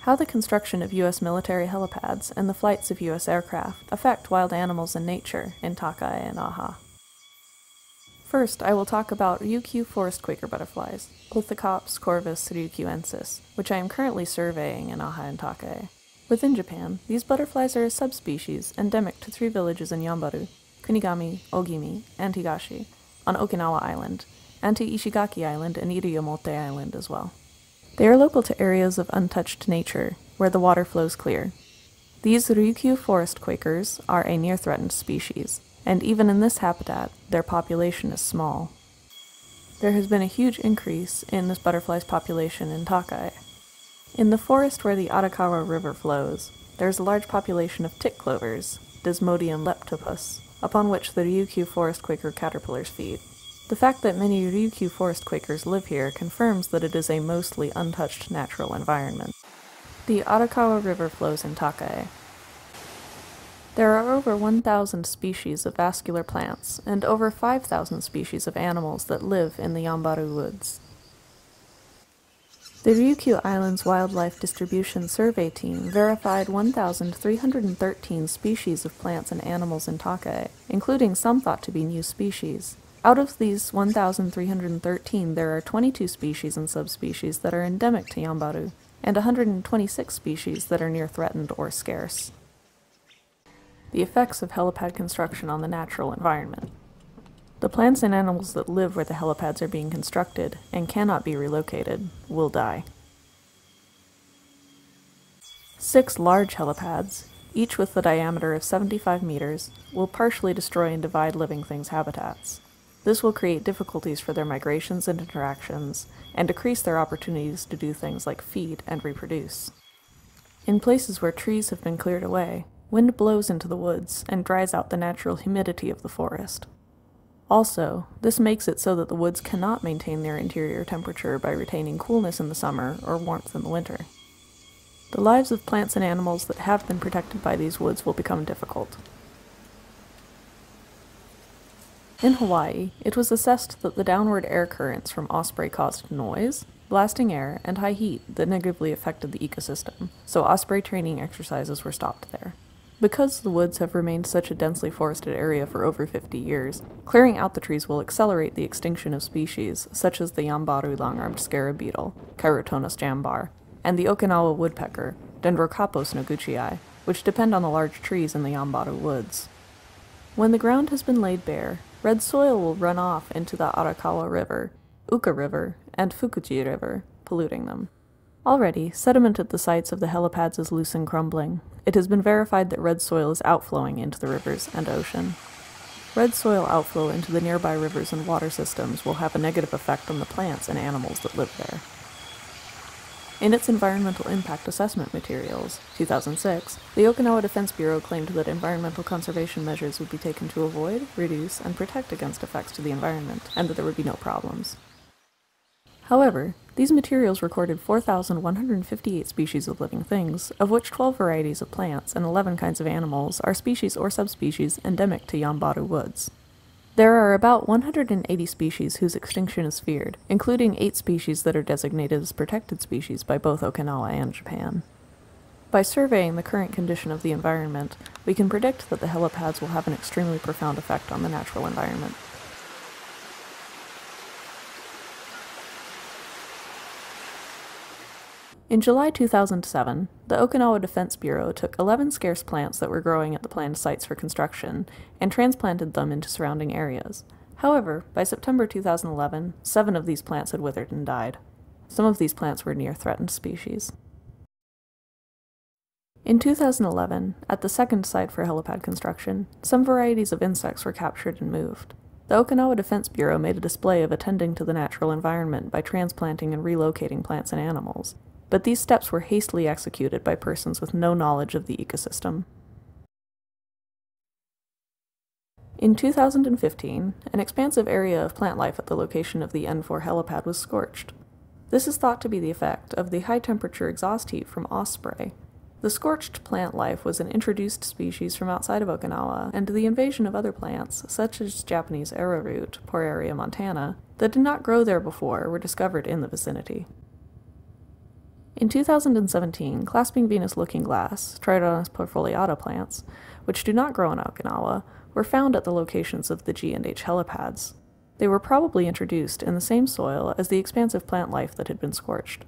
How the construction of U.S. military helipads and the flights of U.S. aircraft affect wild animals and nature in Takae and Aha. First, I will talk about Ryukyu forest quaker butterflies, Lithocops corvus ryukyuensis, which I am currently surveying in Aha and Takae. Within Japan, these butterflies are a subspecies endemic to 3 villages in Yambaru, Kunigami, Ogimi, and Higashi, on Okinawa Island, and to Ishigaki Island and Iriomote Island as well. They are local to areas of untouched nature, where the water flows clear. These Ryukyu forest quakers are a near-threatened species, and even in this habitat, their population is small. There has been a huge increase in this butterfly's population in Takae. In the forest where the Arakawa River flows, there is a large population of tick clovers, Desmodium leptopus, upon which the Ryukyu forest quaker caterpillars feed. The fact that many Ryukyu forest quakers live here confirms that it is a mostly untouched natural environment. The Arakawa River flows in Takae. There are over 1,000 species of vascular plants and over 5,000 species of animals that live in the Yambaru woods. The Ryukyu Islands Wildlife Distribution Survey Team verified 1,313 species of plants and animals in Takae, including some thought to be new species. Out of these 1,313, there are 22 species and subspecies that are endemic to Yambaru, and 126 species that are near threatened or scarce. The effects of helipad construction on the natural environment. The plants and animals that live where the helipads are being constructed and cannot be relocated will die. 6 large helipads, each with a diameter of 75 meters, will partially destroy and divide living things' habitats. This will create difficulties for their migrations and interactions, and decrease their opportunities to do things like feed and reproduce. In places where trees have been cleared away, wind blows into the woods and dries out the natural humidity of the forest. Also, this makes it so that the woods cannot maintain their interior temperature by retaining coolness in the summer or warmth in the winter. The lives of plants and animals that have been protected by these woods will become difficult. In Hawaii, it was assessed that the downward air currents from osprey caused noise, blasting air, and high heat that negatively affected the ecosystem, so osprey training exercises were stopped there. Because the woods have remained such a densely forested area for over 50 years, clearing out the trees will accelerate the extinction of species such as the Yambaru long-armed scarab beetle, Chirotonus jambar, and the Okinawa woodpecker, Dendrocapos noguchii, which depend on the large trees in the Yambaru woods. When the ground has been laid bare, red soil will run off into the Arakawa River, Uka River, and Fukuji River, polluting them. Already, sediment at the sites of the helipads is loose and crumbling. It has been verified that red soil is outflowing into the rivers and ocean. Red soil outflow into the nearby rivers and water systems will have a negative effect on the plants and animals that live there. In its Environmental Impact Assessment materials, 2006, the Okinawa Defense Bureau claimed that environmental conservation measures would be taken to avoid, reduce, and protect against effects to the environment, and that there would be no problems. However, these materials recorded 4,158 species of living things, of which 12 varieties of plants and 11 kinds of animals are species or subspecies endemic to Yambaru woods. There are about 180 species whose extinction is feared, including 8 species that are designated as protected species by both Okinawa and Japan. By surveying the current condition of the environment, we can predict that the helipads will have an extremely profound effect on the natural environment. In July 2007, the Okinawa Defense Bureau took 11 scarce plants that were growing at the planned sites for construction and transplanted them into surrounding areas. However, by September 2011, 7 of these plants had withered and died. Some of these plants were near-threatened species. In 2011, at the second site for helipad construction, some varieties of insects were captured and moved. The Okinawa Defense Bureau made a display of attending to the natural environment by transplanting and relocating plants and animals. But these steps were hastily executed by persons with no knowledge of the ecosystem. In 2015, an expansive area of plant life at the location of the N4 Helipad was scorched. This is thought to be the effect of the high-temperature exhaust heat from osprey. The scorched plant life was an introduced species from outside of Okinawa, and the invasion of other plants, such as Japanese arrowroot, Poraria montana, that did not grow there before were discovered in the vicinity. In 2017, clasping Venus looking glass, Tridonus perfoliata plants, which do not grow in Okinawa, were found at the locations of the G&H helipads. They were probably introduced in the same soil as the expansive plant life that had been scorched.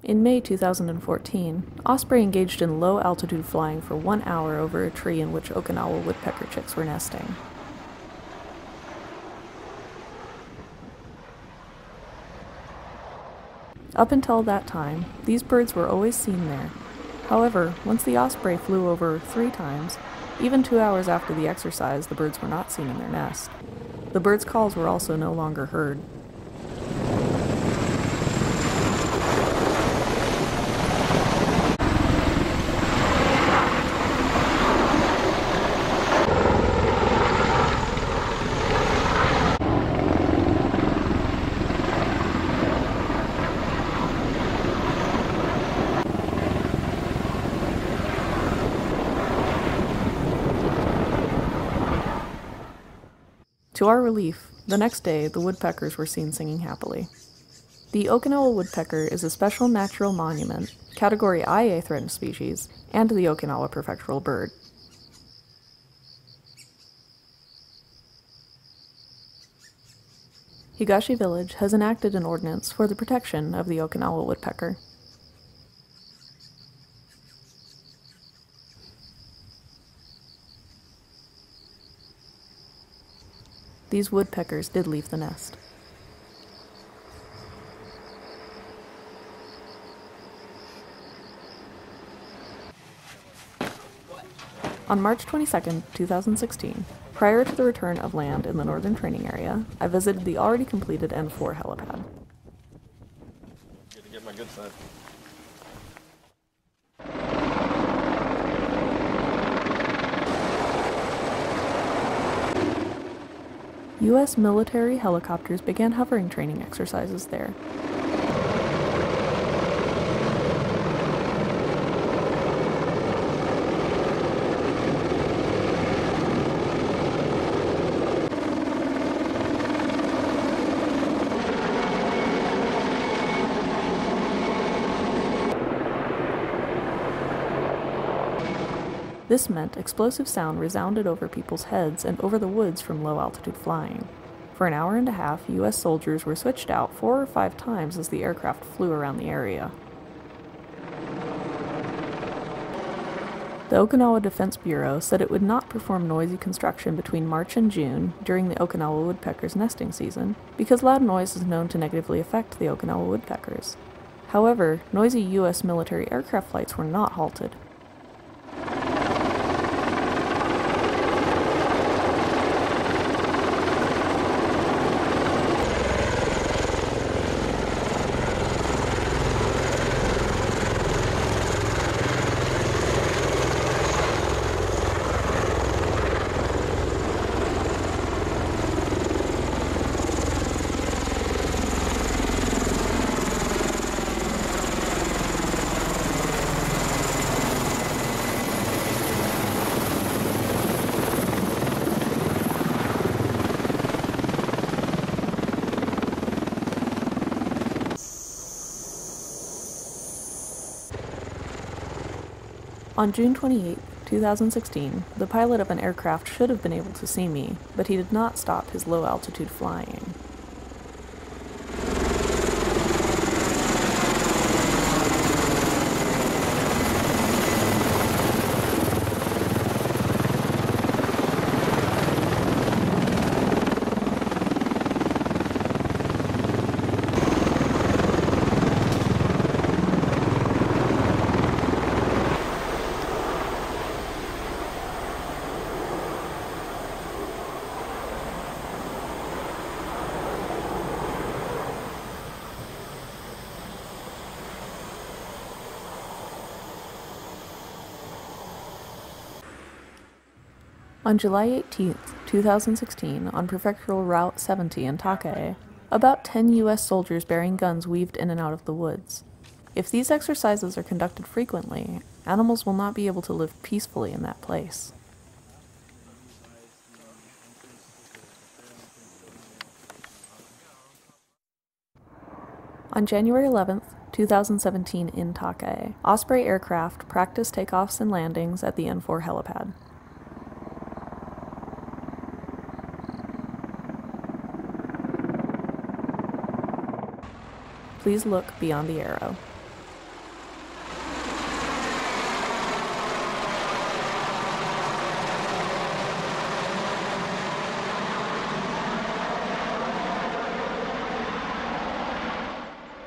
In May 2014, Osprey engaged in low-altitude flying for 1 hour over a tree in which Okinawa woodpecker chicks were nesting. Up until that time, these birds were always seen there. However, once the osprey flew over 3 times, even 2 hours after the exercise, the birds were not seen in their nest. The birds' calls were also no longer heard. To our relief, the next day the woodpeckers were seen singing happily. The Okinawa woodpecker is a special natural monument, category IA threatened species, and the Okinawa prefectural bird. Higashi Village has enacted an ordinance for the protection of the Okinawa woodpecker. These woodpeckers did leave the nest. On March 22, 2016, prior to the return of land in the northern training area, I visited the already completed N4 helipad. Good to get my good side. U.S. military helicopters began hovering training exercises there. This meant explosive sound resounded over people's heads and over the woods from low-altitude flying. For an hour and a half, U.S. soldiers were switched out 4 or 5 times as the aircraft flew around the area. The Okinawa Defense Bureau said it would not perform noisy construction between March and June during the Okinawa woodpecker's nesting season, because loud noise is known to negatively affect the Okinawa woodpeckers. However, noisy U.S. military aircraft flights were not halted. On June 28, 2016, the pilot of an aircraft should have been able to see me, but he did not stop his low-altitude flying. On July 18, 2016, on Prefectural Route 70 in Takae, about 10 U.S. soldiers bearing guns weaved in and out of the woods. If these exercises are conducted frequently, animals will not be able to live peacefully in that place. On January 11, 2017 in Takae. Osprey aircraft practice takeoffs and landings at the N4 Helipad. Please look beyond the arrow.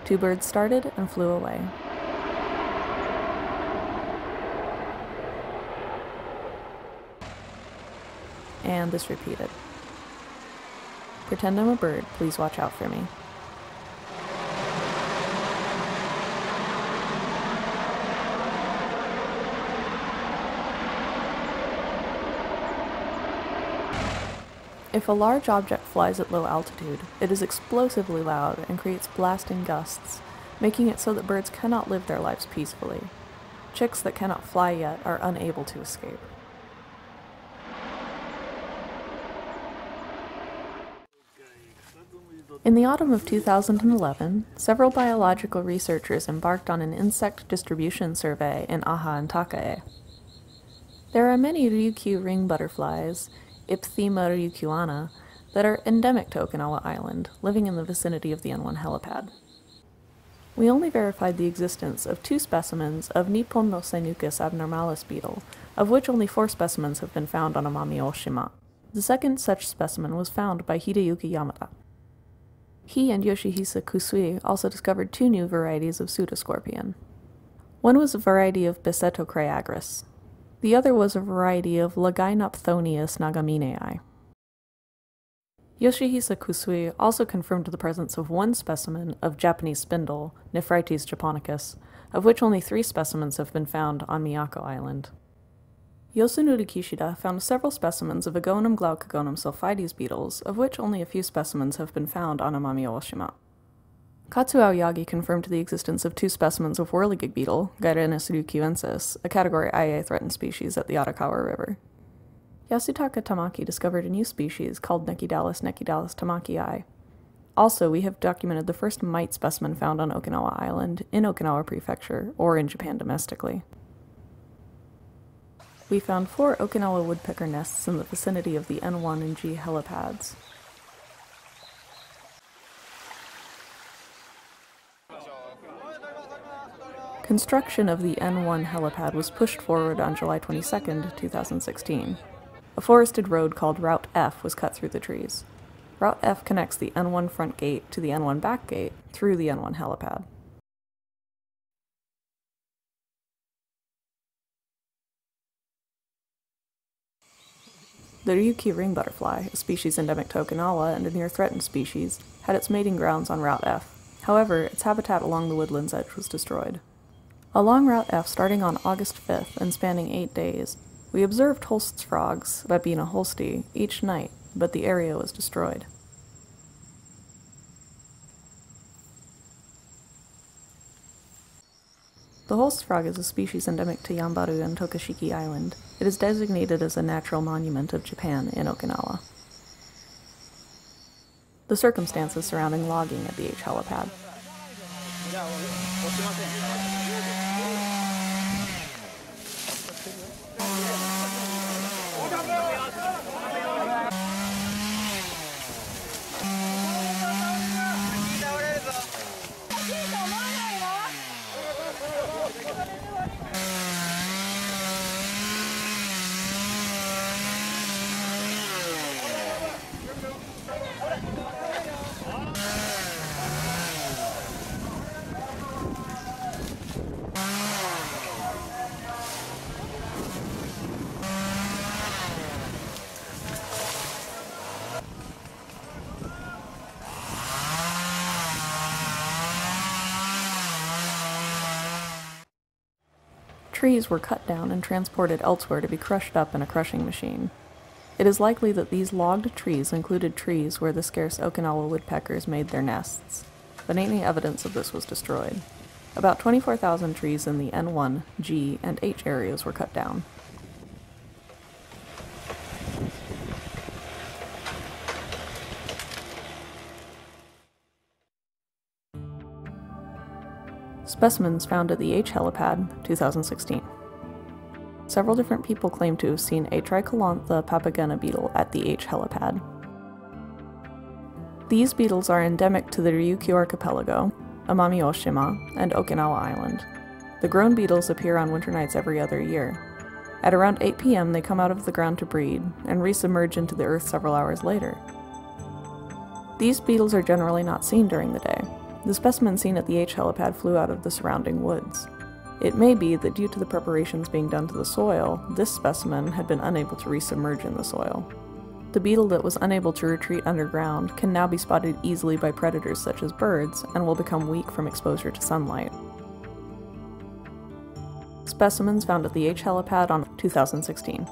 Two birds started and flew away. And this repeated. Pretend I'm a bird, please watch out for me. If a large object flies at low altitude, it is explosively loud and creates blasting gusts, making it so that birds cannot live their lives peacefully. Chicks that cannot fly yet are unable to escape. In the autumn of 2011, several biological researchers embarked on an insect distribution survey in Aha and Takae. There are many ryukyu ring butterflies, Ipthema ryukyuana, that are endemic to Okinawa Island, living in the vicinity of the N1 Helipad. We only verified the existence of 2 specimens of Nippon no Senucus abnormalis beetle, of which only 4 specimens have been found on Amami Oshima. The second such specimen was found by Hideyuki Yamada. He and Yoshihisa Kusui also discovered 2 new varieties of pseudoscorpion. One was a variety of Beseto crayagris. The other was a variety of Lageinopthonius nagaminei. Yoshihisa Kusui also confirmed the presence of 1 specimen of Japanese spindle, Nephrites japonicus, of which only 3 specimens have been found on Miyako Island. Yosunuri Kishida found several specimens of Agonum glaucogonum sulphides beetles, of which only a few specimens have been found on Amami Oshima. Katsuo Aoyagi confirmed the existence of 2 specimens of whirligig beetle, Gyrenus ryukyuensis, a Category IA threatened species at the Arakawa River. Yasutaka Tamaki discovered a new species called Nekidalis tamakii. Also, we have documented the first mite specimen found on Okinawa Island, in Okinawa Prefecture, or in Japan domestically. We found 4 Okinawa woodpecker nests in the vicinity of the N1 and G helipads. Construction of the N1 helipad was pushed forward on July 22, 2016. A forested road called Route F was cut through the trees. Route F connects the N1 front gate to the N1 back gate through the N1 helipad. The Ryukyu ring butterfly, a species endemic to Okinawa and a near-threatened species, had its mating grounds on Route F. However, its habitat along the woodland's edge was destroyed. Along Route F, starting on August 5th and spanning 8 days, we observed Holst's frogs, Babina holsti, each night, but the area was destroyed. The Holst frog is a species endemic to Yambaru and Tokashiki Island. It is designated as a natural monument of Japan in Okinawa. The circumstances surrounding logging at the H helipad. Trees were cut down and transported elsewhere to be crushed up in a crushing machine. It is likely that these logged trees included trees where the scarce Okinawa woodpeckers made their nests, but any evidence of this was destroyed. About 24,000 trees in the N1, G, and H areas were cut down. Specimens found at the H Helipad, 2016. Several different people claim to have seen a Tricolantha papagena beetle at the H Helipad. These beetles are endemic to the Ryukyu Archipelago, Amami Oshima, and Okinawa Island. The grown beetles appear on winter nights every other year. At around 8 p.m. they come out of the ground to breed, and resubmerge into the earth several hours later. These beetles are generally not seen during the day. The specimen seen at the H Helipad flew out of the surrounding woods. It may be that due to the preparations being done to the soil, this specimen had been unable to resubmerge in the soil. The beetle that was unable to retreat underground can now be spotted easily by predators such as birds, and will become weak from exposure to sunlight. Specimens found at the H Helipad on 2016.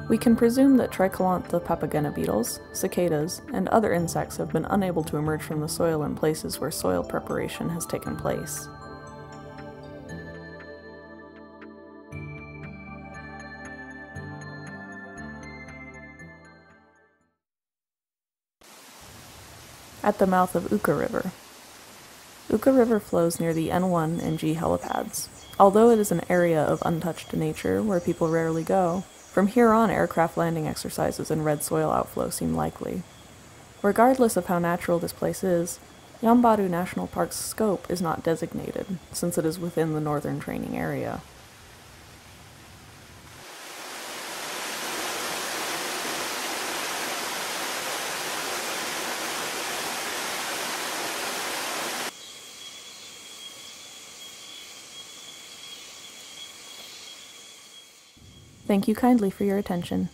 We can presume that Tricolantha papagena beetles, cicadas, and other insects have been unable to emerge from the soil in places where soil preparation has taken place. At the mouth of Uka River. Uka River flows near the N1 and G helipads. Although it is an area of untouched nature where people rarely go, from here on aircraft landing exercises and red soil outflow seem likely. Regardless of how natural this place is, Yambaru National Park's scope is not designated, since it is within the northern training area. Thank you kindly for your attention.